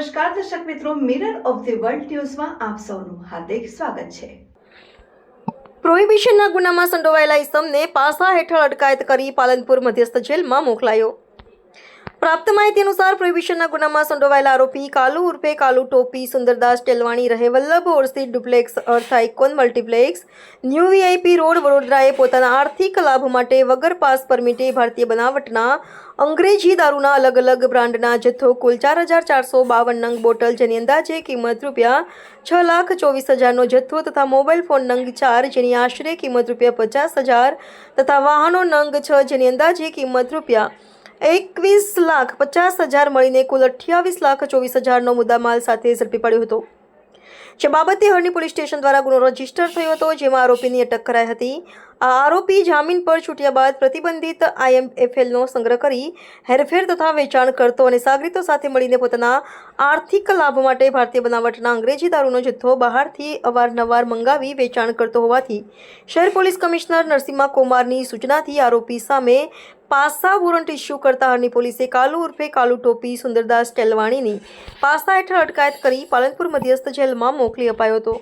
નમસ્કાર દર્શક મિત્રો, મિરર ઓફ ધી વર્લ્ડ ન્યૂઝમાં આપ સૌનું હાર્દિક સ્વાગત છે। પ્રોહિબિશનના ગુનામાં સંડોવાયેલા ઇસમને પાસા હેઠળ અટકાયત કરી પાલનપુર મધ્યસ્થ જેલમાં મોકલાયો। પ્રાપ્ત માહિતી અનુસાર પ્રોહિબિશનના ગુનામાં સંડોવાયેલા આરોપી કાલુ ઉર્ફે કાલુ ટોપી સુંદરદાસ ટેલવાણી રહે વલ્લભ ઓરસી duplex Earth Icon multiplex new VIP road વડોદરાએ પોતાના આર્થિક લાભ માટે વગર પાસ પરમિટે ભારતીય બનાવટના અંગ્રેજી દારૂના અલગ અલગ બ્રાન્ડના જથ્થો કુલ 4,452 નંગ બોટલ જેની અંદાજે કિંમત ₹6,24,000નો જથ્થો તથા મોબાઈલ ફોન નંગ 4 જેની આશરે કિંમત ₹50,000 તથા વાહનો નંગ 6 જેની અંદાજે કિંમત ₹21,50,000 મળીને કુલ 28,24,000નો મુદ્દામાલ સાથે ઝડપી પડ્યો હતો। જે બાબતે હરણી પોલીસ સ્ટેશન દ્વારા ગુનો રજીસ્ટર થયો હતો, જેમાં આરોપીની અટક કરાઈ હતી। આ આરોપી જામીન પર છૂટ્યા બાદ પ્રતિબંધિત IMFLનો સંગ્રહ કરી હેરફેર તથા વેચાણ કરતો અને સાગરીતો સાથે મળીને પોતાના આર્થિક લાભ માટે ભારતીય બનાવટના અંગ્રેજી દારૂનો જથ્થો બહારથી અવારનવાર મંગાવી વેચાણ કરતો હોવાથી શહેર પોલીસ કમિશનર નરસિમ્હા કુમારની સૂચનાથી આરોપી સામે પાસા વોરંટ ઇસ્યુ કરતા હરણી પોલીસે કાલુ ઉર્ફે કાલુ ટોપી સુંદરદાસ ટેલવાણીની પાસા હેઠળ અટકાયત કરી પાલનપુર મધ્યસ્થ જેલમાં મોકલી અપાયો હતો।